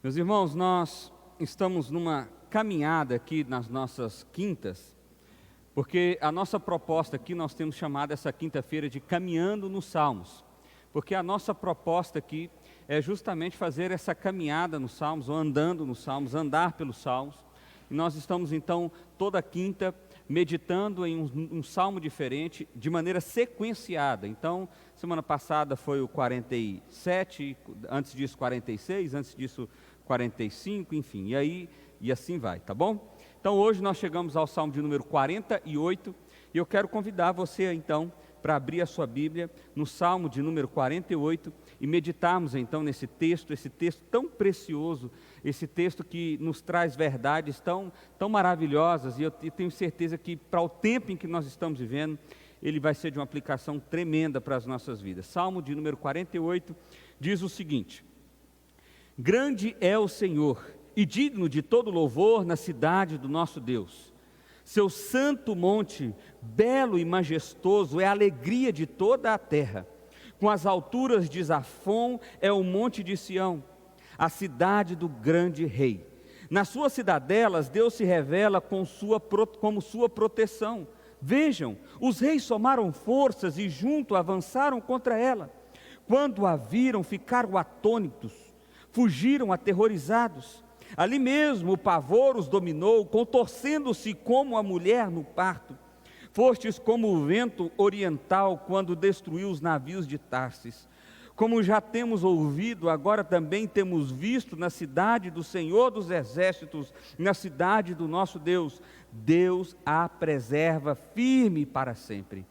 Meus irmãos, nós estamos numa caminhada aqui nas nossas quintas, porque a nossa proposta aqui nós temos chamado essa quinta-feira de Caminhando nos Salmos, porque a nossa proposta aqui é justamente fazer essa caminhada nos Salmos, ou andando nos Salmos, andar pelos Salmos, e nós estamos então toda quinta meditando em um salmo diferente, de maneira sequenciada. Então, semana passada foi o 47, antes disso 46, antes disso 45, enfim, e assim vai, tá bom? Então hoje nós chegamos ao Salmo de número 48, e eu quero convidar você então para abrir a sua Bíblia no Salmo de número 48 e meditarmos então nesse texto, esse texto tão precioso, esse texto que nos traz verdades tão maravilhosas, e eu tenho certeza que para o tempo em que nós estamos vivendo, ele vai ser de uma aplicação tremenda para as nossas vidas. Salmo de número 48 diz o seguinte: grande é o Senhor e digno de todo louvor na cidade do nosso Deus. Seu santo monte, belo e majestoso, é a alegria de toda a terra. Com as alturas de Zafon é o monte de Sião, a cidade do grande rei. Nas suas cidadelas Deus se revela como sua proteção. Vejam, os reis somaram forças e junto avançaram contra ela. Quando a viram, ficaram atônitos, fugiram aterrorizados. Ali mesmo o pavor os dominou, contorcendo-se como a mulher no parto. Fostes como o vento oriental quando destruiu os navios de Tarsis. Como já temos ouvido, agora também temos visto na cidade do Senhor dos Exércitos, na cidade do nosso Deus. Deus a preserva firme para sempre.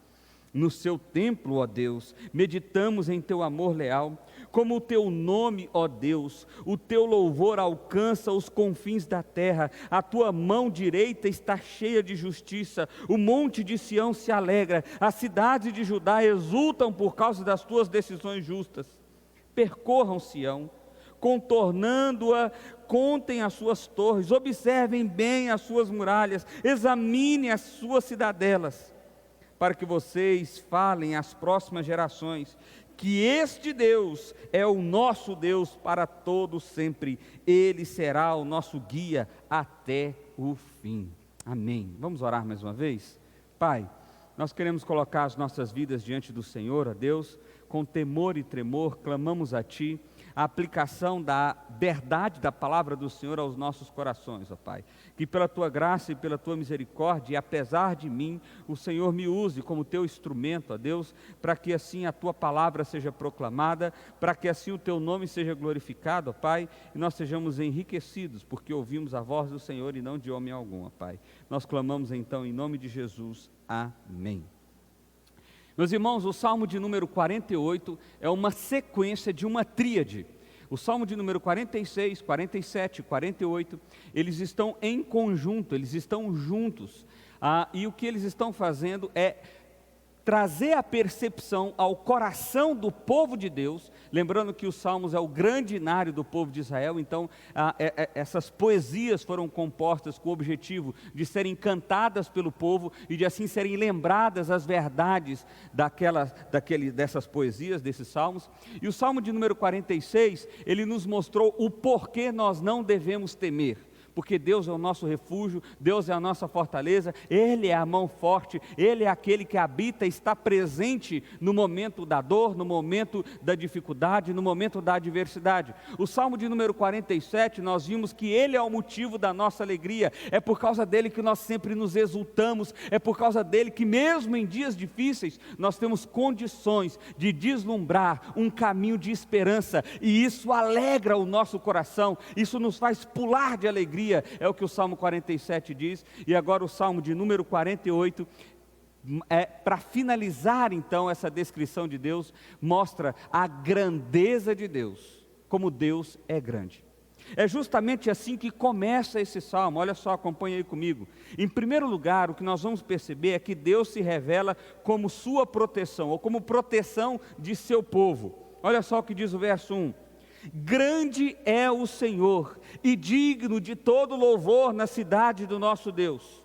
No seu templo, ó Deus, meditamos em teu amor leal. Como o teu nome, ó Deus, o teu louvor alcança os confins da terra. A tua mão direita está cheia de justiça. O monte de Sião se alegra. As cidades de Judá exultam por causa das tuas decisões justas. Percorram Sião, contornando-a, contem as suas torres, observem bem as suas muralhas, examinem as suas cidadelas, para que vocês falem às próximas gerações que este Deus é o nosso Deus para todo sempre. Ele será o nosso guia até o fim. Amém. Vamos orar mais uma vez? Pai, nós queremos colocar as nossas vidas diante do Senhor, ó Deus, com temor e tremor, clamamos a Ti a aplicação da verdade da palavra do Senhor aos nossos corações, ó Pai. Que pela Tua graça e pela Tua misericórdia, e apesar de mim, o Senhor me use como Teu instrumento, ó Deus, para que assim a Tua palavra seja proclamada, para que assim o Teu nome seja glorificado, ó Pai, e nós sejamos enriquecidos, porque ouvimos a voz do Senhor e não de homem algum, ó Pai. Nós clamamos então em nome de Jesus. Amém. Meus irmãos, o Salmo de número 48 é uma sequência de uma tríade. O Salmo de número 46, 47, 48, eles estão em conjunto, eles estão juntos. E o que eles estão fazendo é trazer a percepção ao coração do povo de Deus, lembrando que os Salmos é o grandinário do povo de Israel, então essas poesias foram compostas com o objetivo de serem cantadas pelo povo e de assim serem lembradas as verdades dessas poesias, desses Salmos. E o Salmo de número 46, ele nos mostrou o porquê nós não devemos temer. Porque Deus é o nosso refúgio, Deus é a nossa fortaleza, Ele é a mão forte, Ele é aquele que habita, está presente no momento da dor, no momento da dificuldade, no momento da adversidade. O Salmo de número 47, nós vimos que Ele é o motivo da nossa alegria, é por causa dEle que nós sempre nos exultamos, é por causa dEle que mesmo em dias difíceis, nós temos condições de deslumbrar um caminho de esperança, e isso alegra o nosso coração, isso nos faz pular de alegria. É o que o Salmo 47 diz. E agora o Salmo de número 48, para finalizar então essa descrição de Deus, mostra a grandeza de Deus, como Deus é grande. É justamente assim que começa esse salmo. Olha só, acompanha aí comigo. Em primeiro lugar, o que nós vamos perceber é que Deus se revela como sua proteção, ou como proteção de seu povo. Olha só o que diz o verso 1. Grande é o Senhor e digno de todo louvor na cidade do nosso Deus.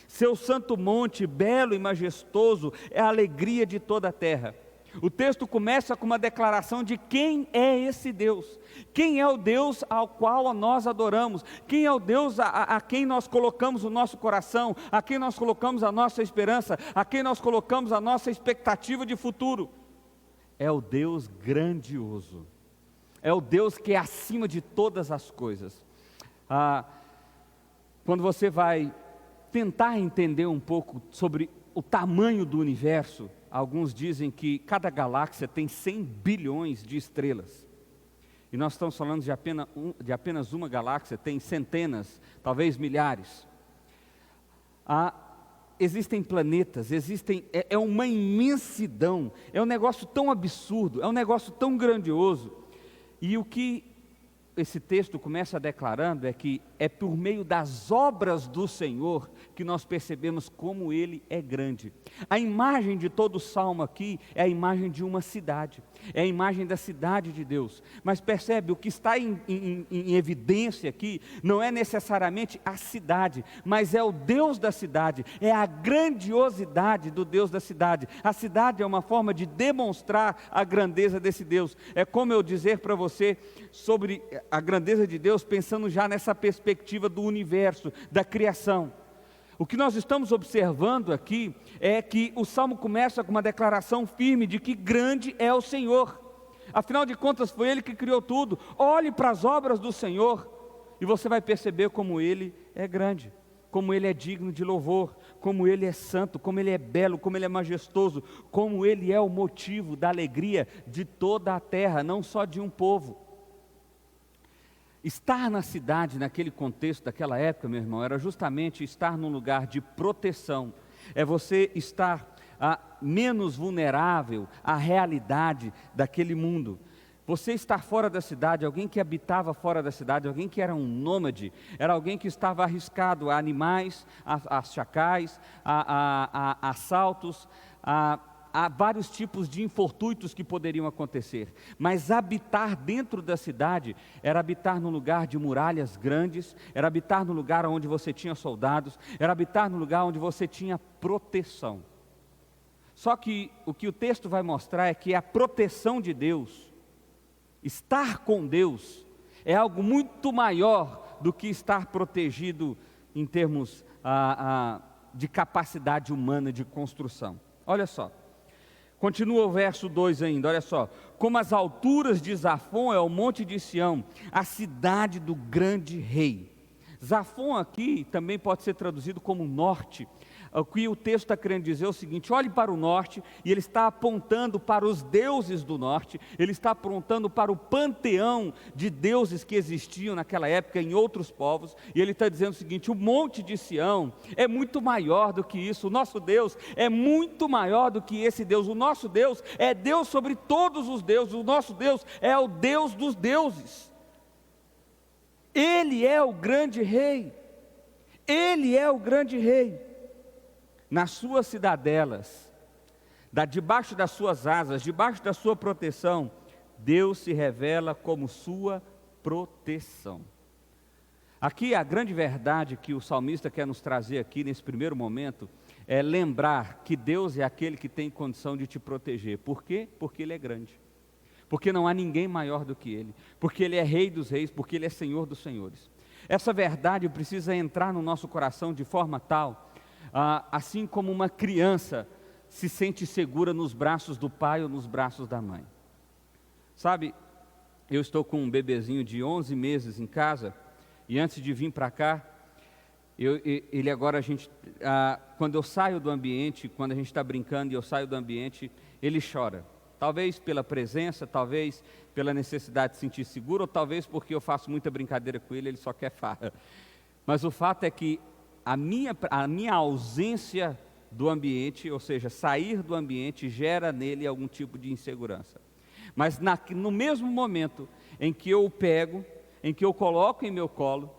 Seu santo monte, belo e majestoso, é a alegria de toda a terra. O texto começa com uma declaração de quem é esse Deus, quem é o Deus ao qual nós adoramos, quem é o Deus a quem nós colocamos o nosso coração, a quem nós colocamos a nossa esperança, a quem nós colocamos a nossa expectativa de futuro. É o Deus grandioso, é o Deus que é acima de todas as coisas. Quando você vai tentar entender um pouco sobre o tamanho do universo, alguns dizem que cada galáxia tem 100 bilhões de estrelas. E nós estamos falando de apenas uma galáxia, tem centenas, talvez milhares. Existem planetas, é uma imensidão, é um negócio tão absurdo, é um negócio tão grandioso. E o que esse texto começa declarando é que é por meio das obras do Senhor que nós percebemos como Ele é grande. A imagem de todo o salmo aqui é a imagem de uma cidade, é a imagem da cidade de Deus. Mas percebe, o que está em evidência aqui não é necessariamente a cidade, mas é o Deus da cidade, é a grandiosidade do Deus da cidade. A cidade é uma forma de demonstrar a grandeza desse Deus. É como eu dizer para você sobre a grandeza de Deus, pensando já nessa perspectiva do universo, da criação. O que nós estamos observando aqui é que o Salmo começa com uma declaração firme de que grande é o Senhor. Afinal de contas, foi Ele que criou tudo. Olhe para as obras do Senhor e você vai perceber como Ele é grande, como Ele é digno de louvor, como Ele é santo, como Ele é belo, como Ele é majestoso, como Ele é o motivo da alegria de toda a terra, não só de um povo. Estar na cidade, naquele contexto daquela época, meu irmão, era justamente estar num lugar de proteção, é você estar menos vulnerável à realidade daquele mundo. Você estar fora da cidade, alguém que habitava fora da cidade, alguém que era um nômade, era alguém que estava arriscado a animais, a chacais, a assaltos, há vários tipos de infortúnios que poderiam acontecer, mas habitar dentro da cidade era habitar num lugar de muralhas grandes, era habitar no lugar onde você tinha soldados, era habitar no lugar onde você tinha proteção. Só que o que o texto vai mostrar é que a proteção de Deus, estar com Deus, é algo muito maior do que estar protegido em termos de capacidade humana de construção. Olha só. Continua o verso 2 ainda, olha só. Como as alturas de Zafon é o monte de Sião, a cidade do grande rei. Zafon aqui também pode ser traduzido como norte. O que o texto está querendo dizer é o seguinte: olhe para o norte, e ele está apontando para os deuses do norte, ele está apontando para o panteão de deuses que existiam naquela época em outros povos, e ele está dizendo o seguinte: o monte de Sião é muito maior do que isso, o nosso Deus é muito maior do que esse Deus, o nosso Deus é Deus sobre todos os deuses, o nosso Deus é o Deus dos deuses, Ele é o grande rei, Ele é o grande rei. Nas suas cidadelas, debaixo das suas asas, debaixo da sua proteção, Deus se revela como sua proteção. Aqui a grande verdade que o salmista quer nos trazer aqui nesse primeiro momento é lembrar que Deus é aquele que tem condição de te proteger. Por quê? Porque Ele é grande, porque não há ninguém maior do que Ele, porque Ele é Rei dos reis, porque Ele é Senhor dos senhores. Essa verdade precisa entrar no nosso coração de forma tal, assim como uma criança se sente segura nos braços do pai ou nos braços da mãe. Sabe, eu estou com um bebezinho de 11 meses em casa, e antes de vir para cá, quando eu saio do ambiente, quando a gente está brincando e eu saio do ambiente, ele chora. Talvez pela presença, talvez pela necessidade de se sentir seguro, ou talvez porque eu faço muita brincadeira com ele, ele só quer farra. Mas o fato é que a minha ausência do ambiente, ou seja, sair do ambiente, gera nele algum tipo de insegurança. Mas no mesmo momento em que eu o pego, em que eu coloco em meu colo,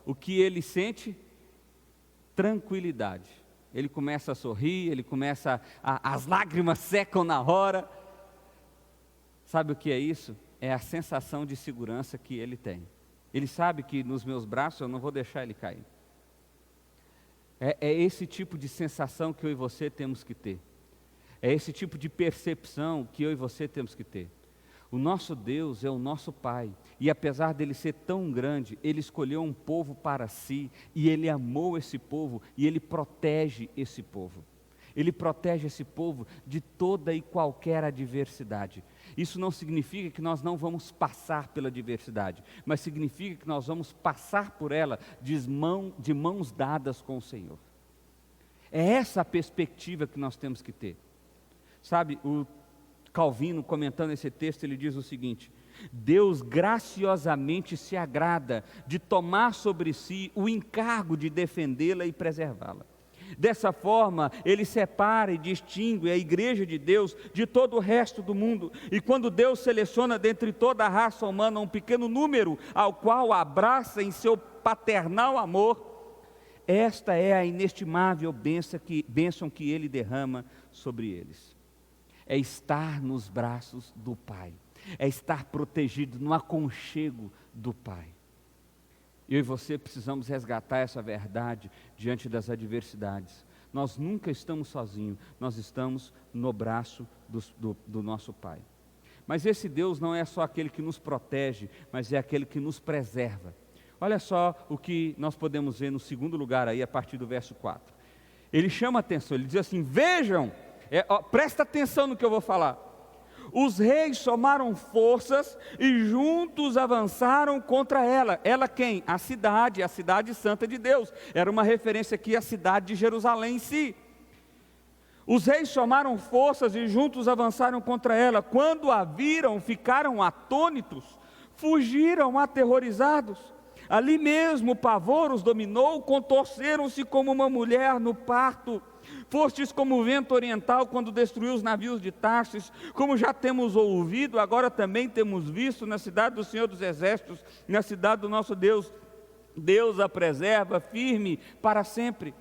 o que ele sente? Tranquilidade. Ele começa a sorrir, as lágrimas secam na hora. Sabe o que é isso? É a sensação de segurança que ele tem. Ele sabe que nos meus braços eu não vou deixar ele cair. É esse tipo de sensação que eu e você temos que ter. É esse tipo de percepção que eu e você temos que ter. O nosso Deus é o nosso Pai, e apesar dele ser tão grande, ele escolheu um povo para si, e ele amou esse povo, e ele protege esse povo. Ele protege esse povo de toda e qualquer adversidade. Isso não significa que nós não vamos passar pela adversidade, mas significa que nós vamos passar por ela de mãos dadas com o Senhor. É essa a perspectiva que nós temos que ter. Sabe, o Calvino, comentando esse texto, ele diz o seguinte: Deus graciosamente se agrada de tomar sobre si o encargo de defendê-la e preservá-la. Dessa forma, ele separa e distingue a igreja de Deus de todo o resto do mundo. E quando Deus seleciona dentre toda a raça humana um pequeno número, ao qual abraça em seu paternal amor, esta é a inestimável bênção que ele derrama sobre eles. É estar nos braços do Pai, é estar protegido no aconchego do Pai. Eu e você precisamos resgatar essa verdade diante das adversidades. Nós nunca estamos sozinhos, nós estamos no braço do nosso Pai. Mas esse Deus não é só aquele que nos protege, mas é aquele que nos preserva. Olha só o que nós podemos ver no segundo lugar aí, a partir do verso 4. Ele chama a atenção, ele diz assim: vejam, presta atenção no que eu vou falar. Os reis somaram forças e juntos avançaram contra ela. Ela quem? A cidade santa de Deus. Era uma referência aqui à cidade de Jerusalém em si. Os reis somaram forças e juntos avançaram contra ela. Quando a viram, ficaram atônitos, fugiram aterrorizados. Ali mesmo o pavor os dominou, contorceram-se como uma mulher no parto. Fostes como o vento oriental quando destruiu os navios de Tarsis, como já temos ouvido, agora também temos visto na cidade do Senhor dos Exércitos, na cidade do nosso Deus. Deus a preserva firme para sempre.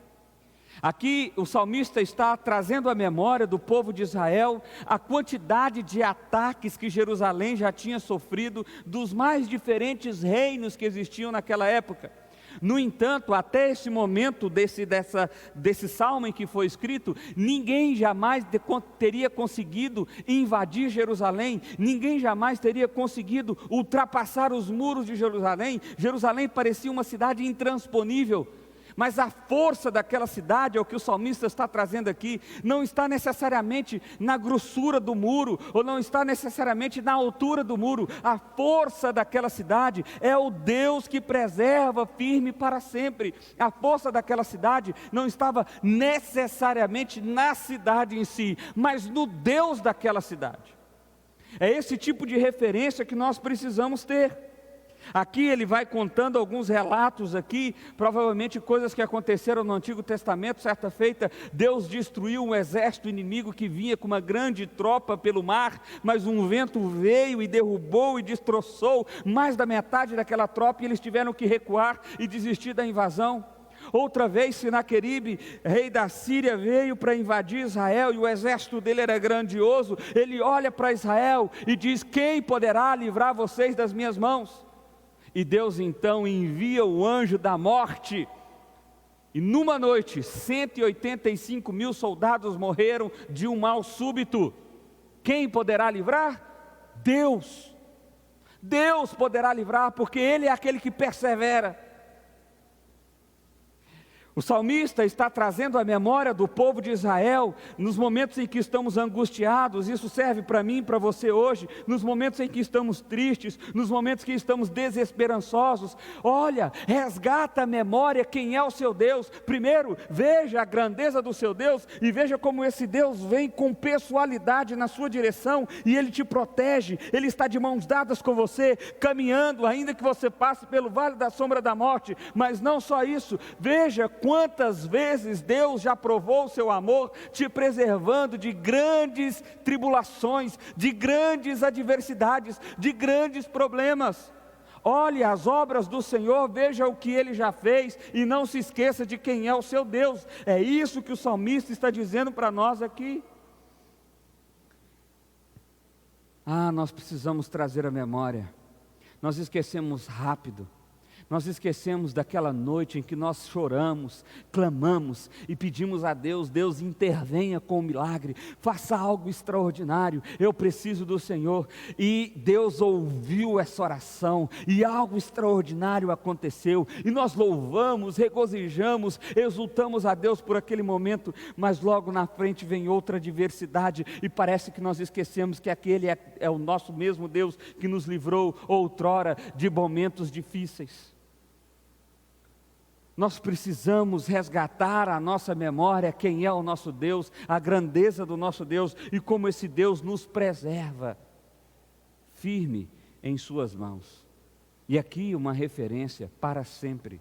Aqui o salmista está trazendo à memória do povo de Israel a quantidade de ataques que Jerusalém já tinha sofrido dos mais diferentes reinos que existiam naquela época. No entanto, até esse momento desse salmo em que foi escrito, ninguém jamais teria conseguido invadir Jerusalém, ninguém jamais teria conseguido ultrapassar os muros de Jerusalém. Jerusalém parecia uma cidade intransponível. Mas a força daquela cidade, é o que o salmista está trazendo aqui, não está necessariamente na grossura do muro, ou não está necessariamente na altura do muro. A força daquela cidade é o Deus que preserva firme para sempre. A força daquela cidade não estava necessariamente na cidade em si, mas no Deus daquela cidade. É esse tipo de referência que nós precisamos ter. Aqui ele vai contando alguns relatos aqui, provavelmente coisas que aconteceram no Antigo Testamento. Certa feita, Deus destruiu um exército inimigo que vinha com uma grande tropa pelo mar, mas um vento veio e derrubou e destroçou mais da metade daquela tropa, e eles tiveram que recuar e desistir da invasão. Outra vez, Sinaqueribe, rei da Síria, veio para invadir Israel, e o exército dele era grandioso. Ele olha para Israel e diz: quem poderá livrar vocês das minhas mãos? E Deus então envia o anjo da morte, e numa noite 185 mil soldados morreram de um mal súbito. Quem poderá livrar? Deus. Deus poderá livrar, porque Ele é aquele que persevera. O salmista está trazendo a memória do povo de Israel, nos momentos em que estamos angustiados. Isso serve para mim e para você hoje, nos momentos em que estamos tristes, nos momentos que estamos desesperançosos. Olha, resgata a memória quem é o seu Deus. Primeiro, veja a grandeza do seu Deus, e veja como esse Deus vem com pessoalidade na sua direção, e Ele te protege. Ele está de mãos dadas com você, caminhando, ainda que você passe pelo vale da sombra da morte. Mas não só isso, veja quantas vezes Deus já provou o seu amor, te preservando de grandes tribulações, de grandes adversidades, de grandes problemas. Olhe as obras do Senhor, veja o que Ele já fez, e não se esqueça de quem é o seu Deus. É isso que o salmista está dizendo para nós aqui. Nós precisamos trazer a memória. Nós esquecemos rápido. Nós esquecemos daquela noite em que nós choramos, clamamos e pedimos a Deus: Deus, intervenha com o milagre, faça algo extraordinário, eu preciso do Senhor. E Deus ouviu essa oração e algo extraordinário aconteceu, e nós louvamos, regozijamos, exultamos a Deus por aquele momento, mas logo na frente vem outra adversidade e parece que nós esquecemos que aquele é o nosso mesmo Deus que nos livrou outrora de momentos difíceis. Nós precisamos resgatar a nossa memória quem é o nosso Deus, a grandeza do nosso Deus e como esse Deus nos preserva, firme em suas mãos. E aqui uma referência: para sempre.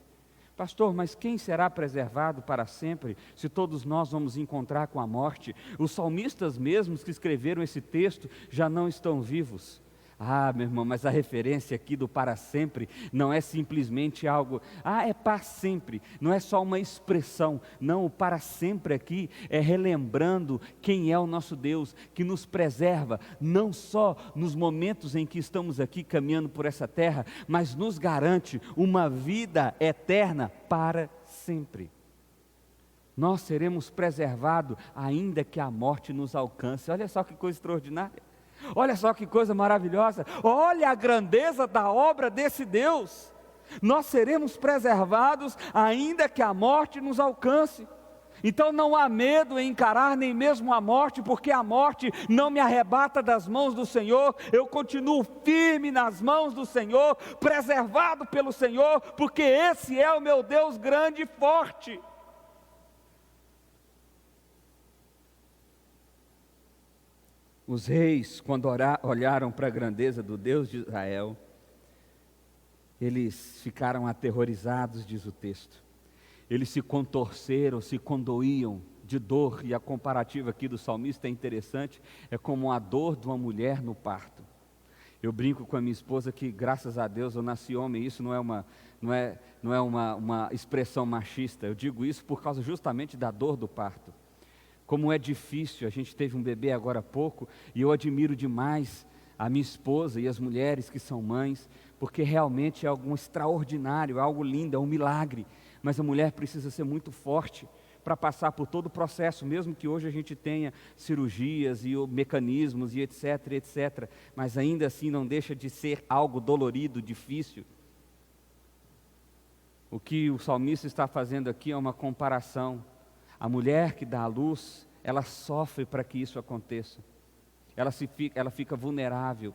Pastor, mas quem será preservado para sempre, se todos nós vamos encontrar com a morte? Os salmistas mesmos que escreveram esse texto já não estão vivos. Ah, meu irmão, mas a referência aqui do para sempre não é simplesmente algo, é para sempre, não é só uma expressão, não, o para sempre aqui é relembrando quem é o nosso Deus, que nos preserva, não só nos momentos em que estamos aqui caminhando por essa terra, mas nos garante uma vida eterna para sempre. Nós seremos preservados ainda que a morte nos alcance. Olha só que coisa extraordinária. Olha só que coisa maravilhosa, olha a grandeza da obra desse Deus. Nós seremos preservados ainda que a morte nos alcance. Então não há medo em encarar nem mesmo a morte, porque a morte não me arrebata das mãos do Senhor. Eu continuo firme nas mãos do Senhor, preservado pelo Senhor, porque esse é o meu Deus grande e forte. Os reis, quando olharam para a grandeza do Deus de Israel, eles ficaram aterrorizados, diz o texto. Eles se contorceram, se condoíam de dor, e a comparativa aqui do salmista é interessante, é como a dor de uma mulher no parto. Eu brinco com a minha esposa que, graças a Deus, eu nasci homem. Isso não é uma expressão machista. Eu digo isso por causa justamente da dor do parto. Como é difícil, a gente teve um bebê agora há pouco, e eu admiro demais a minha esposa e as mulheres que são mães, porque realmente é algo extraordinário, é algo lindo, é um milagre, mas a mulher precisa ser muito forte para passar por todo o processo, mesmo que hoje a gente tenha cirurgias e mecanismos e etc, mas ainda assim não deixa de ser algo dolorido, difícil. O que o salmista está fazendo aqui é uma comparação. A mulher que dá à luz, ela sofre para que isso aconteça, ela fica vulnerável,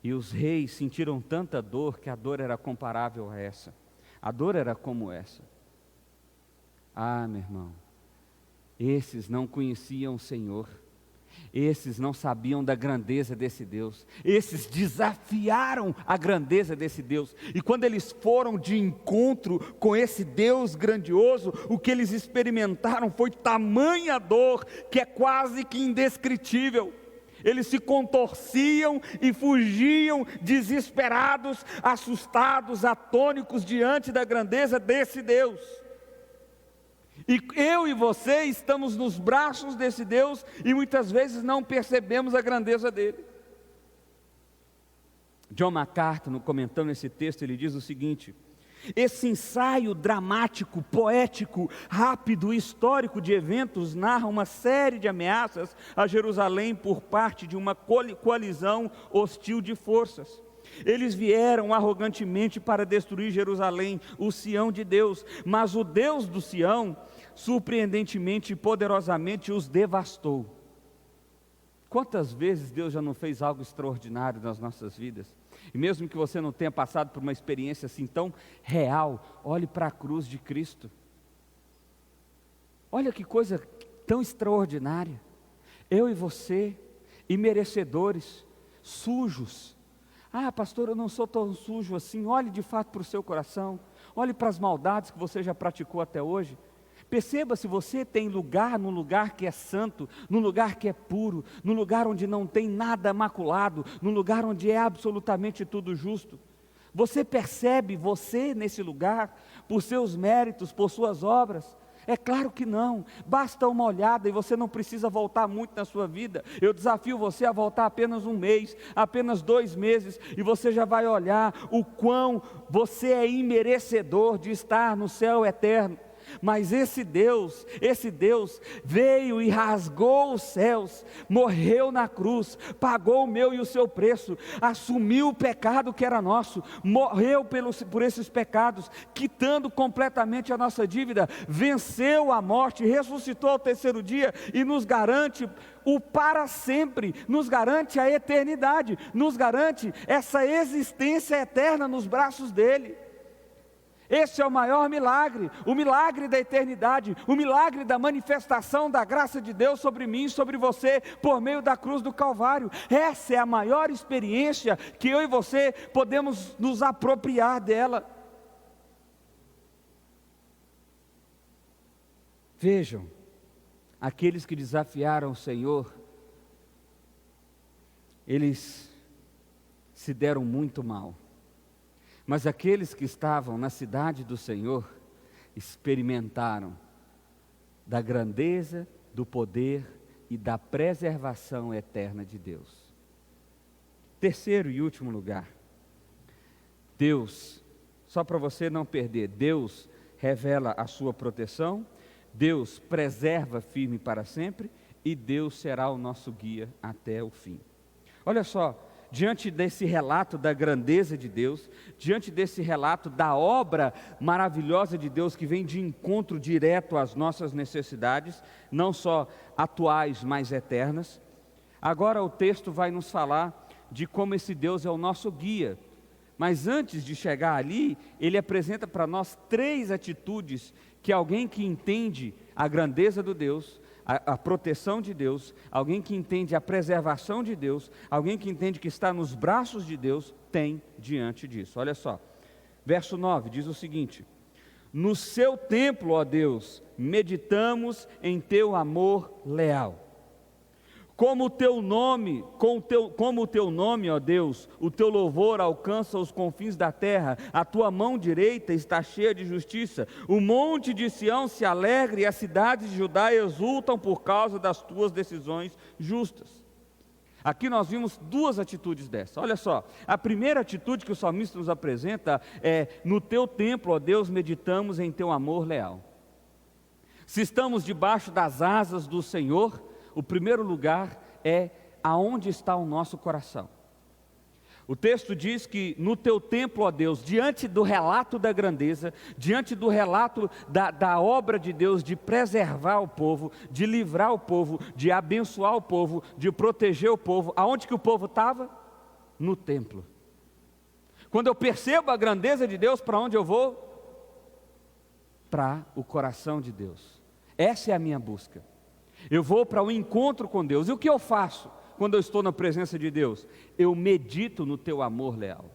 e os reis sentiram tanta dor, que a dor era comparável a essa, a dor era como essa. Meu irmão, esses não conheciam o Senhor, esses não sabiam da grandeza desse Deus, esses desafiaram a grandeza desse Deus, e quando eles foram de encontro com esse Deus grandioso, o que eles experimentaram foi tamanha dor, que é quase que indescritível. Eles se contorciam e fugiam desesperados, assustados, atônicos diante da grandeza desse Deus. E eu e você estamos nos braços desse Deus e muitas vezes não percebemos a grandeza dele. John MacArthur, comentando esse texto, ele diz o seguinte: esse ensaio dramático, poético, rápido e histórico de eventos narra uma série de ameaças a Jerusalém por parte de uma coalizão hostil de forças. Eles vieram arrogantemente para destruir Jerusalém, o Sião de Deus, mas o Deus do Sião, surpreendentemente e poderosamente, os devastou. Quantas vezes Deus já não fez algo extraordinário nas nossas vidas? E mesmo que você não tenha passado por uma experiência assim tão real, olhe para a cruz de Cristo. Olha que coisa tão extraordinária. Eu e você, imerecedores, sujos. Pastor, eu não sou tão sujo assim. Olhe de fato para o seu coração. Olhe para as maldades que você já praticou até hoje. Perceba se você tem lugar num lugar que é santo, num lugar que é puro, num lugar onde não tem nada maculado, num lugar onde é absolutamente tudo justo. Você percebe você nesse lugar, por seus méritos, por suas obras? É claro que não, basta uma olhada e você não precisa voltar muito na sua vida. Eu desafio você a voltar apenas um mês, apenas 2 meses, e você já vai olhar o quão você é imerecedor de estar no céu eterno. Mas esse Deus veio e rasgou os céus, morreu na cruz, pagou o meu e o seu preço, assumiu o pecado que era nosso, morreu por esses pecados, quitando completamente a nossa dívida, venceu a morte, ressuscitou ao 3º dia e nos garante o para sempre, nos garante a eternidade, nos garante essa existência eterna nos braços dele. Esse é o maior milagre, o milagre da eternidade, o milagre da manifestação da graça de Deus sobre mim e sobre você, por meio da cruz do Calvário. Essa é a maior experiência que eu e você podemos nos apropriar dela. Vejam, aqueles que desafiaram o Senhor, eles se deram muito mal. Mas aqueles que estavam na cidade do Senhor experimentaram da grandeza, do poder e da preservação eterna de Deus. Terceiro e último lugar, Deus, só para você não perder, Deus revela a sua proteção, Deus preserva firme para sempre e Deus será o nosso guia até o fim. Olha só, diante desse relato da grandeza de Deus, diante desse relato da obra maravilhosa de Deus que vem de encontro direto às nossas necessidades, não só atuais, mas eternas, agora o texto vai nos falar de como esse Deus é o nosso guia. Mas antes de chegar ali, ele apresenta para nós 3 atitudes que alguém que entende a grandeza do Deus, a proteção de Deus, alguém que entende a preservação de Deus, alguém que entende que está nos braços de Deus, tem diante disso. Olha só, verso 9 diz o seguinte: no seu templo, ó Deus, meditamos em teu amor leal. Como o teu nome, ó Deus, o teu louvor alcança os confins da terra, a tua mão direita está cheia de justiça, o monte de Sião se alegra e as cidades de Judá exultam por causa das tuas decisões justas. Aqui nós vimos 2 atitudes dessas, olha só, a primeira atitude que o salmista nos apresenta é: no teu templo, ó Deus, meditamos em teu amor leal. Se estamos debaixo das asas do Senhor, o primeiro lugar é aonde está o nosso coração. O texto diz que no teu templo, ó Deus, diante do relato da grandeza, diante do relato da obra de Deus de preservar o povo, de livrar o povo, de abençoar o povo, de proteger o povo, aonde que o povo estava? No templo. Quando eu percebo a grandeza de Deus, para onde eu vou? Para o coração de Deus. Essa é a minha busca. Eu vou para o encontro com Deus. E o que eu faço quando eu estou na presença de Deus? Eu medito no teu amor leal.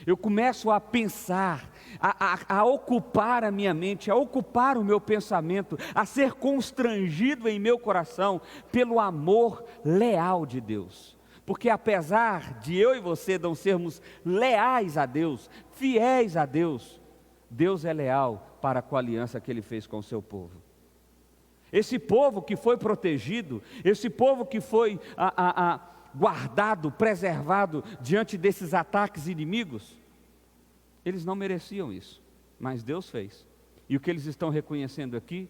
Eu começo a pensar, a ocupar a minha mente, a ocupar o meu pensamento, a ser constrangido em meu coração pelo amor leal de Deus. Porque apesar de eu e você não sermos leais a Deus, fiéis a Deus, Deus é leal para com a aliança que Ele fez com o seu povo. Esse povo que foi protegido, esse povo que foi guardado, preservado diante desses ataques inimigos, eles não mereciam isso, mas Deus fez. E o que eles estão reconhecendo aqui?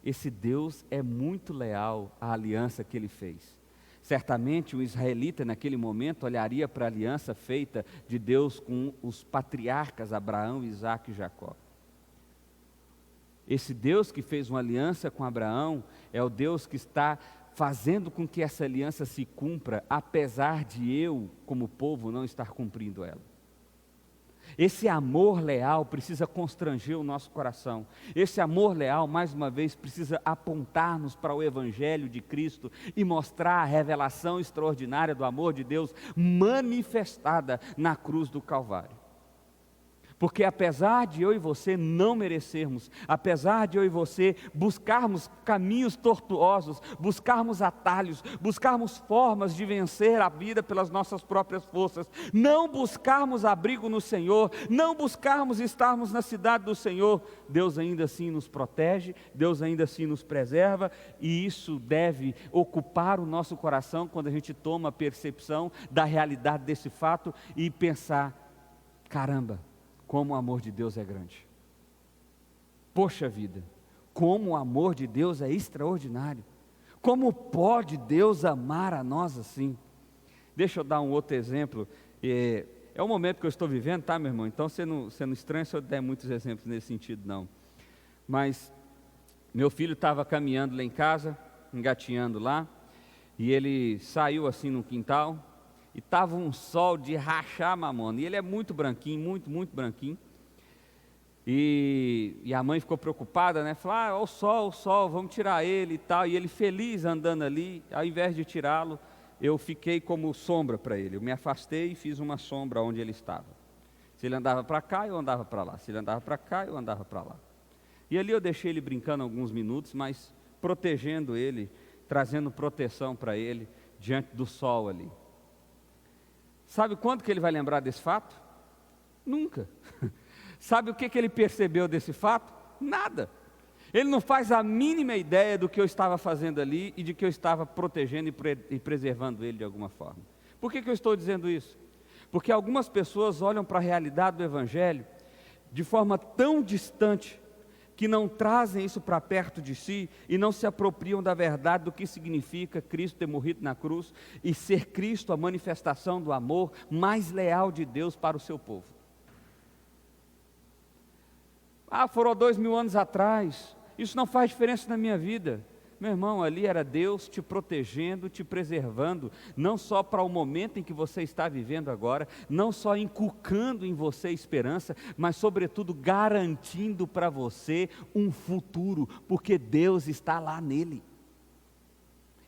Esse Deus é muito leal à aliança que Ele fez. Certamente o israelita naquele momento olharia para a aliança feita de Deus com os patriarcas Abraão, Isaque e Jacó. Esse Deus que fez uma aliança com Abraão é o Deus que está fazendo com que essa aliança se cumpra, apesar de eu, como povo, não estar cumprindo ela. Esse amor leal precisa constranger o nosso coração. Esse amor leal, mais uma vez, precisa apontar-nos para o Evangelho de Cristo e mostrar a revelação extraordinária do amor de Deus manifestada na cruz do Calvário. Porque apesar de eu e você não merecermos, apesar de eu e você buscarmos caminhos tortuosos, buscarmos atalhos, buscarmos formas de vencer a vida pelas nossas próprias forças, não buscarmos abrigo no Senhor, não buscarmos estarmos na cidade do Senhor, Deus ainda assim nos protege, Deus ainda assim nos preserva, e isso deve ocupar o nosso coração quando a gente toma a percepção da realidade desse fato e pensar: caramba, como o amor de Deus é grande. Poxa vida, como o amor de Deus é extraordinário. Como pode Deus amar a nós assim? Deixa eu dar um outro exemplo. É o momento que eu estou vivendo, tá, meu irmão? Então você não estranha se eu der muitos exemplos nesse sentido, não. Mas meu filho estava caminhando lá em casa, engatinhando lá, e ele saiu assim no quintal, e estava um sol de rachar mamona, e ele é muito branquinho, muito branquinho, e a mãe ficou preocupada, né, falou: o sol, vamos tirar ele e tal, e ele feliz andando ali, ao invés de tirá-lo, eu fiquei como sombra para ele, eu me afastei e fiz uma sombra onde ele estava. Se ele andava para cá, eu andava para lá, se ele andava para cá, eu andava para lá, e ali eu deixei ele brincando alguns minutos, mas protegendo ele, trazendo proteção para ele, diante do sol ali. Sabe quando que ele vai lembrar desse fato? Nunca. Sabe o que ele percebeu desse fato? Nada. Ele não faz a mínima ideia do que eu estava fazendo ali e de que eu estava protegendo e preservando ele de alguma forma. Por que eu estou dizendo isso? Porque algumas pessoas olham para a realidade do Evangelho de forma tão distante, que não trazem isso para perto de si e não se apropriam da verdade do que significa Cristo ter morrido na cruz e ser Cristo a manifestação do amor mais leal de Deus para o seu povo. Foram 2000 anos atrás, isso não faz diferença na minha vida. Meu irmão, ali era Deus te protegendo, te preservando, não só para o momento em que você está vivendo agora, não só inculcando em você esperança, mas sobretudo garantindo para você um futuro, porque Deus está lá nele.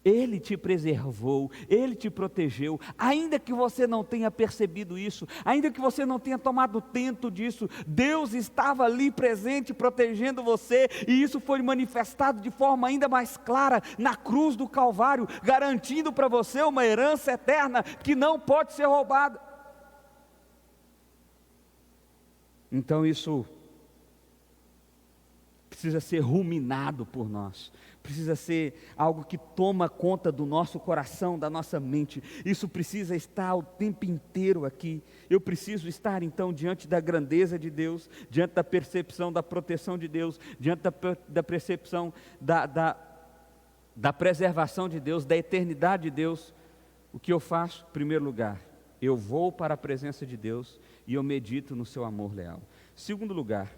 Ele te preservou, Ele te protegeu, ainda que você não tenha percebido isso, ainda que você não tenha tomado tento disso, Deus estava ali presente, protegendo você, e isso foi manifestado de forma ainda mais clara, na cruz do Calvário, garantindo para você uma herança eterna, que não pode ser roubada. Então isso precisa ser ruminado por nós, precisa ser algo que toma conta do nosso coração, da nossa mente, isso precisa estar o tempo inteiro aqui. Eu preciso estar então diante da grandeza de Deus, diante da percepção da proteção de Deus, diante da percepção da preservação de Deus, da eternidade de Deus. O que eu faço? Em primeiro lugar, eu vou para a presença de Deus e eu medito no seu amor leal. Segundo lugar,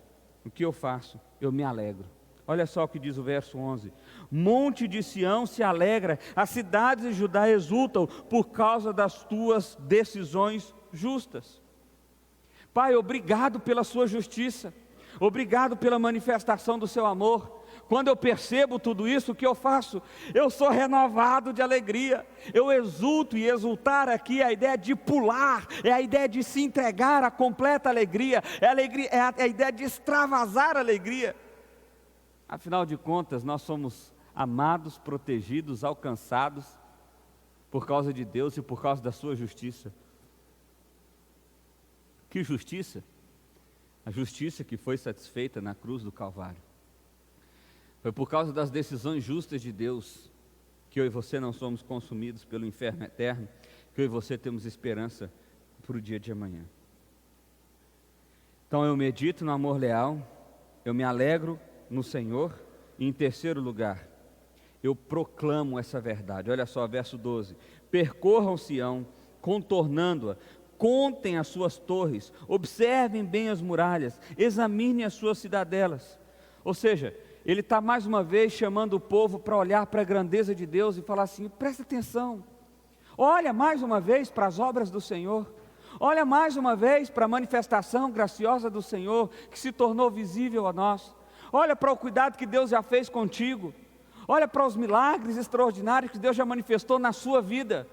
o que eu faço? Eu me alegro. Olha só o que diz o verso 11: Monte de Sião se alegra, as cidades de Judá exultam por causa das tuas decisões justas. Pai, obrigado pela sua justiça, obrigado pela manifestação do seu amor. Quando eu percebo tudo isso, o que eu faço? Eu sou renovado de alegria, eu exulto, e exultar aqui é a ideia de pular, é a ideia de se entregar à completa alegria, é a ideia de extravasar a alegria. Afinal de contas, nós somos amados, protegidos, alcançados por causa de Deus e por causa da sua justiça. Que justiça? A justiça que foi satisfeita na cruz do Calvário. Foi por causa das decisões justas de Deus que eu e você não somos consumidos pelo inferno eterno, que eu e você temos esperança para o dia de amanhã. Então eu medito no amor leal, eu me alegro no Senhor, e em terceiro lugar, eu proclamo essa verdade. Olha só, verso 12: Percorram Sião, contornando-a, contem as suas torres, observem bem as muralhas, examinem as suas cidadelas. Ou seja, ele está mais uma vez chamando o povo para olhar para a grandeza de Deus e falar assim: presta atenção, olha mais uma vez para as obras do Senhor, olha mais uma vez para a manifestação graciosa do Senhor, que se tornou visível a nós. Olha para o cuidado que Deus já fez contigo, olha para os milagres extraordinários que Deus já manifestou na sua vida,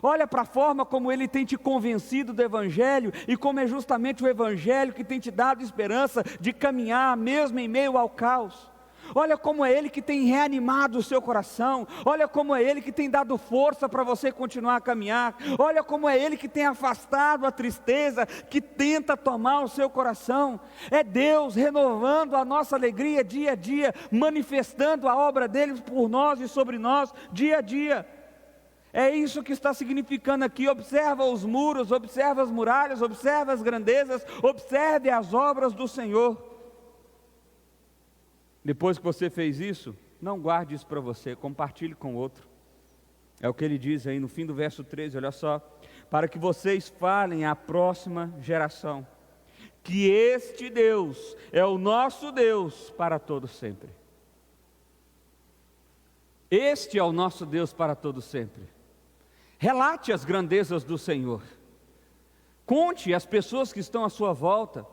Olha para a forma como Ele tem te convencido do Evangelho, e como é justamente o Evangelho que tem te dado esperança de caminhar mesmo em meio ao caos. Olha como é Ele que tem reanimado o seu coração. Olha como é Ele que tem dado força para você continuar a caminhar. Olha como é Ele que tem afastado a tristeza que tenta tomar o seu coração. É Deus renovando a nossa alegria dia a dia, manifestando a obra dele por nós e sobre nós dia a dia. É isso que está significando aqui. Observa os muros, observa as muralhas, observa as grandezas, observe as obras do Senhor. Depois que você fez isso, não guarde isso para você, compartilhe com outro. É o que ele diz aí no fim do verso 13, olha só. Para que vocês falem à próxima geração, que este Deus é o nosso Deus para todo sempre. Este é o nosso Deus para todo sempre. Relate as grandezas do Senhor. Conte às pessoas que estão à sua volta.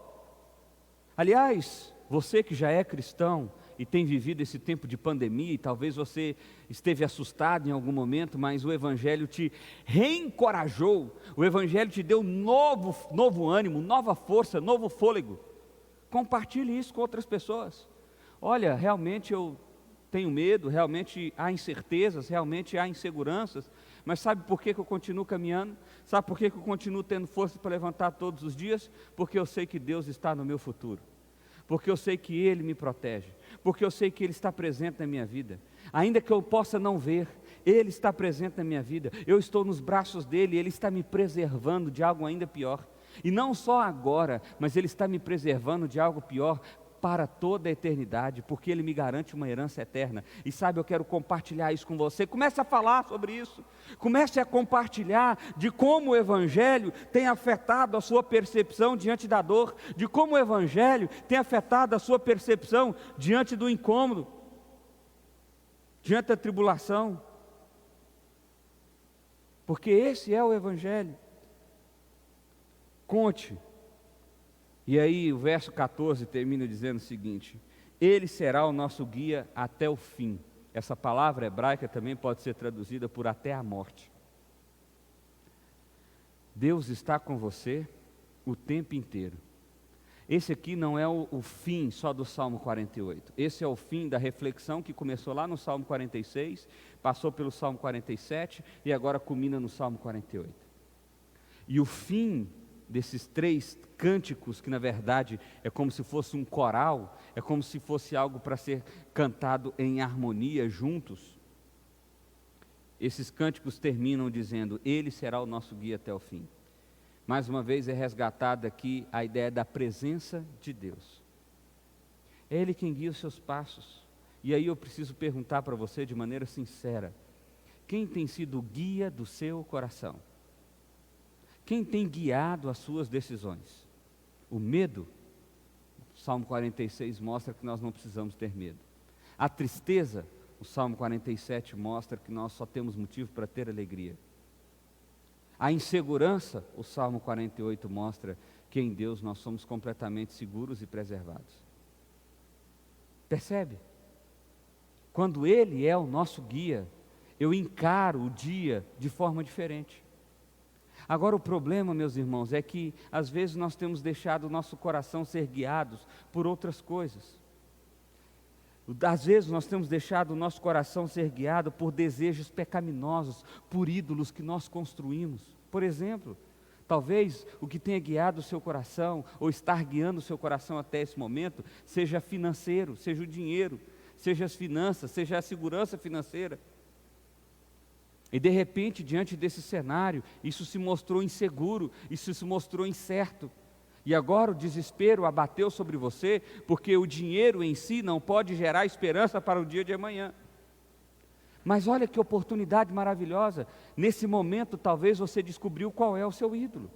Aliás, você que já é cristão e tem vivido esse tempo de pandemia, e talvez você esteve assustado em algum momento, mas o Evangelho te reencorajou, o Evangelho te deu novo ânimo, nova força, novo fôlego. Compartilhe isso com outras pessoas. Olha, realmente eu tenho medo, realmente há incertezas, realmente há inseguranças, mas sabe por que eu continuo caminhando? Sabe por que eu continuo tendo força para levantar todos os dias? Porque eu sei que Deus está no meu futuro. Porque eu sei que Ele me protege, porque eu sei que Ele está presente na minha vida, ainda que eu possa não ver, Ele está presente na minha vida, eu estou nos braços dEle, Ele está me preservando de algo ainda pior, e não só agora, mas Ele está me preservando de algo pior, para toda a eternidade, porque Ele me garante uma herança eterna. E sabe, eu quero compartilhar isso com você. Comece a falar sobre isso, comece a compartilhar de como o Evangelho tem afetado a sua percepção diante da dor, de como o Evangelho tem afetado a sua percepção diante do incômodo, diante da tribulação, porque esse é o Evangelho. Conte. E aí o verso 14 termina dizendo o seguinte: Ele será o nosso guia até o fim. Essa palavra hebraica também pode ser traduzida por até a morte. Deus está com você o tempo inteiro. Esse aqui não é o fim só do Salmo 48. Esse é o fim da reflexão que começou lá no Salmo 46, passou pelo Salmo 47 e agora culmina no Salmo 48. E o fim desses 3 cânticos, que na verdade é como se fosse um coral, é como se fosse algo para ser cantado em harmonia juntos. Esses cânticos terminam dizendo: Ele será o nosso guia até o fim. Mais uma vez é resgatada aqui a ideia da presença de Deus. É Ele quem guia os seus passos. E aí eu preciso perguntar para você de maneira sincera: quem tem sido o guia do seu coração? Quem tem guiado as suas decisões? O medo? O Salmo 46 mostra que nós não precisamos ter medo. A tristeza? O Salmo 47 mostra que nós só temos motivo para ter alegria. A insegurança? O Salmo 48 mostra que em Deus nós somos completamente seguros e preservados. Percebe? Quando Ele é o nosso guia, eu encaro o dia de forma diferente. Agora o problema, meus irmãos, é que às vezes nós temos deixado o nosso coração ser guiados por outras coisas. Às vezes nós temos deixado o nosso coração ser guiado por desejos pecaminosos, por ídolos que nós construímos. Por exemplo, talvez o que tenha guiado o seu coração, ou estar guiando o seu coração até esse momento, seja financeiro, seja o dinheiro, seja as finanças, seja a segurança financeira. E de repente, diante desse cenário, isso se mostrou inseguro, isso se mostrou incerto. E agora o desespero abateu sobre você, porque o dinheiro em si não pode gerar esperança para o dia de amanhã. Mas olha que oportunidade maravilhosa, nesse momento talvez você descobriu qual é o seu ídolo.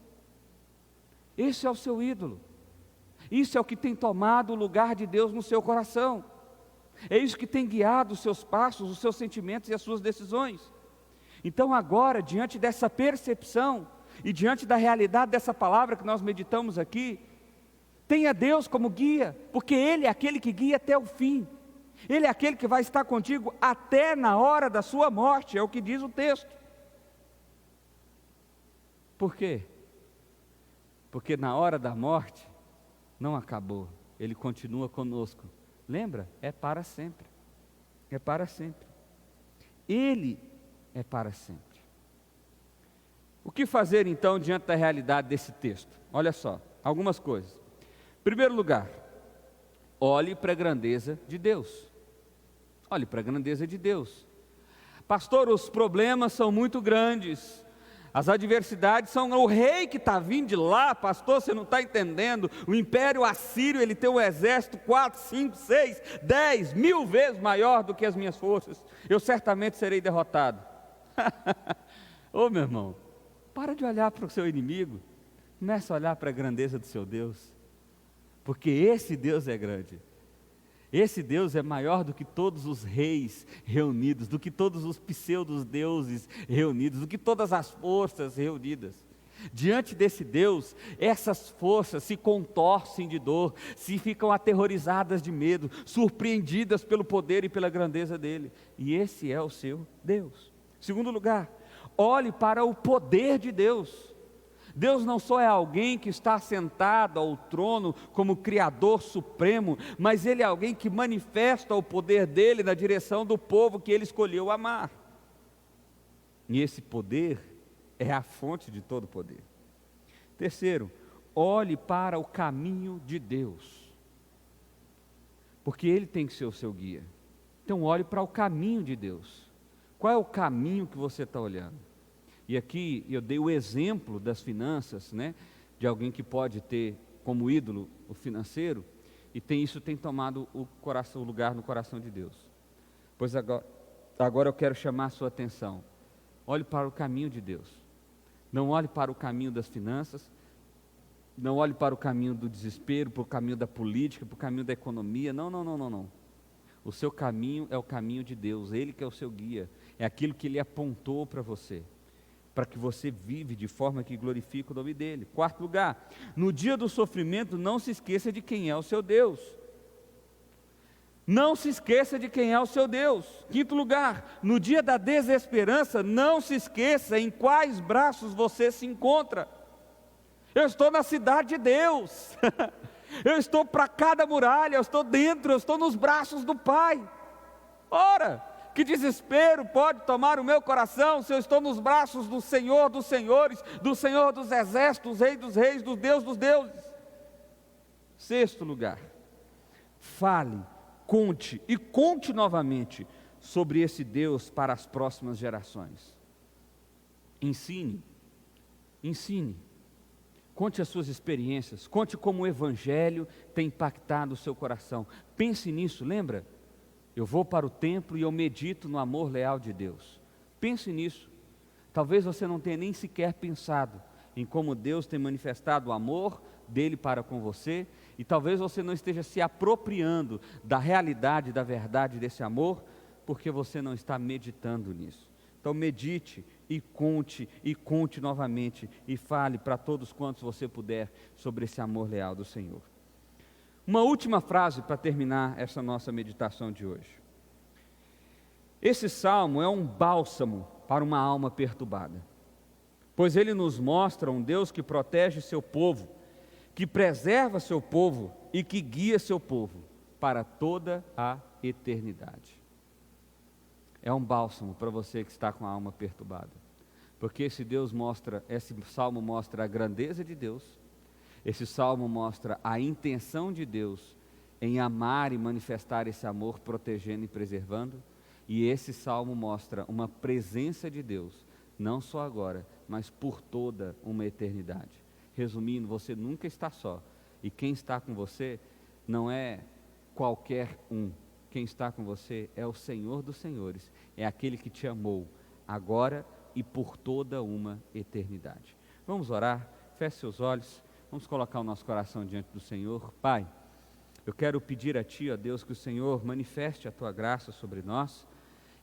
Esse é o seu ídolo. Isso é o que tem tomado o lugar de Deus no seu coração. É isso que tem guiado os seus passos, os seus sentimentos e as suas decisões. Então agora, diante dessa percepção e diante da realidade dessa palavra que nós meditamos aqui, tenha Deus como guia, porque Ele é aquele que guia até o fim. Ele é aquele que vai estar contigo até na hora da sua morte, é o que diz o texto. Por quê? Porque na hora da morte, não acabou, Ele continua conosco. Lembra? É para sempre. É para sempre. Ele é para sempre. O que fazer então diante da realidade desse texto? Olha só, algumas coisas. Em primeiro lugar, olhe para a grandeza de Deus. Olhe para a grandeza de Deus. Pastor, os problemas são muito grandes. As adversidades são o rei que está vindo de lá, pastor, você não está entendendo. O império assírio, ele tem um exército 4, 5, 6, 10, 1000 vezes maior do que as minhas forças. Eu certamente serei derrotado. Ô meu irmão, para de olhar para o seu inimigo, comece a olhar para a grandeza do seu Deus, porque esse Deus é grande. Esse Deus é maior do que todos os reis reunidos, do que todos os pseudo-deuses reunidos, do que todas as forças reunidas. Diante desse Deus, essas forças se contorcem de dor, se ficam aterrorizadas de medo, surpreendidas pelo poder e pela grandeza dele. E esse é o seu Deus. Segundo lugar, olhe para o poder de Deus. Deus não só é alguém que está sentado ao trono como Criador supremo, mas Ele é alguém que manifesta o poder dEle na direção do povo que Ele escolheu amar. E esse poder é a fonte de todo poder. Terceiro, olhe para o caminho de Deus, porque Ele tem que ser o seu guia. Então olhe para o caminho de Deus. Qual é o caminho que você está olhando? E aqui eu dei o exemplo das finanças, né, de alguém que pode ter como ídolo o financeiro, e isso tem tomado o lugar no coração de Deus. Pois agora eu quero chamar a sua atenção. Olhe para o caminho de Deus. Não olhe para o caminho das finanças, não olhe para o caminho do desespero, para o caminho da política, para o caminho da economia. Não. O seu caminho é o caminho de Deus, Ele que é o seu guia, é aquilo que Ele apontou para você, para que você vive de forma que glorifique o nome dEle. Quarto lugar, no dia do sofrimento, não se esqueça de quem é o seu Deus. Não se esqueça de quem é o seu Deus. Quinto lugar, no dia da desesperança, não se esqueça em quais braços você se encontra. Eu estou na cidade de Deus, eu estou para cada muralha, eu estou dentro, eu estou nos braços do Pai. Ora, que desespero pode tomar o meu coração se eu estou nos braços do Senhor dos senhores, do Senhor dos exércitos, Rei dos reis, do Deus dos deuses. Sexto lugar, fale, conte e conte novamente sobre esse Deus para as próximas gerações. Ensine, conte as suas experiências, conte como o Evangelho tem impactado o seu coração. Pense nisso, lembra? Eu vou para o templo e eu medito no amor leal de Deus. Pense nisso. Talvez você não tenha nem sequer pensado em como Deus tem manifestado o amor dele para com você, e talvez você não esteja se apropriando da realidade, da verdade desse amor, porque você não está meditando nisso. Então medite e conte novamente, e fale para todos quantos você puder sobre esse amor leal do Senhor. Uma última frase para terminar essa nossa meditação de hoje. Esse salmo é um bálsamo para uma alma perturbada, pois ele nos mostra um Deus que protege seu povo, que preserva seu povo e que guia seu povo para toda a eternidade. É um bálsamo para você que está com a alma perturbada, porque esse salmo mostra a grandeza de Deus. Esse salmo mostra a intenção de Deus em amar e manifestar esse amor, protegendo e preservando. E esse salmo mostra uma presença de Deus, não só agora, mas por toda uma eternidade. Resumindo, você nunca está só. E quem está com você não é qualquer um. Quem está com você é o Senhor dos senhores. É aquele que te amou agora e por toda uma eternidade. Vamos orar, feche seus olhos. Vamos colocar o nosso coração diante do Senhor. Pai, eu quero pedir a Ti, ó Deus, que o Senhor manifeste a Tua graça sobre nós,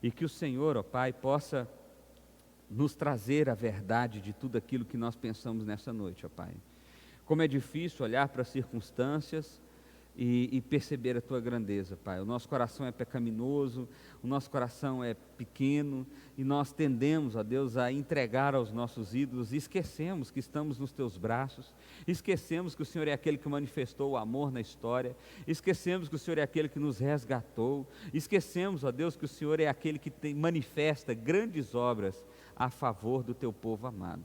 e que o Senhor, ó Pai, possa nos trazer a verdade de tudo aquilo que nós pensamos nessa noite, ó Pai. Como é difícil olhar para as circunstâncias, e perceber a tua grandeza, Pai. O nosso coração é pecaminoso, o nosso coração é pequeno e nós tendemos, ó Deus, a entregar aos nossos ídolos e esquecemos que estamos nos teus braços, esquecemos que o Senhor é aquele que manifestou o amor na história, esquecemos que o Senhor é aquele que nos resgatou, esquecemos, ó Deus, que o Senhor é aquele que manifesta grandes obras a favor do teu povo amado.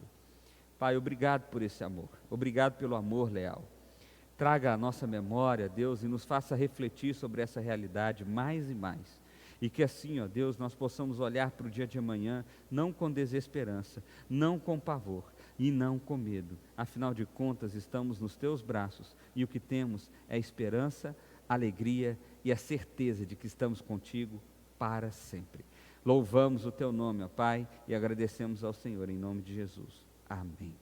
Pai, obrigado por esse amor, obrigado pelo amor leal. Traga a nossa memória, Deus, e nos faça refletir sobre essa realidade mais e mais. E que assim, ó Deus, nós possamos olhar para o dia de amanhã, não com desesperança, não com pavor e não com medo. Afinal de contas, estamos nos teus braços e o que temos é esperança, alegria e a certeza de que estamos contigo para sempre. Louvamos o teu nome, ó Pai, e agradecemos ao Senhor em nome de Jesus. Amém.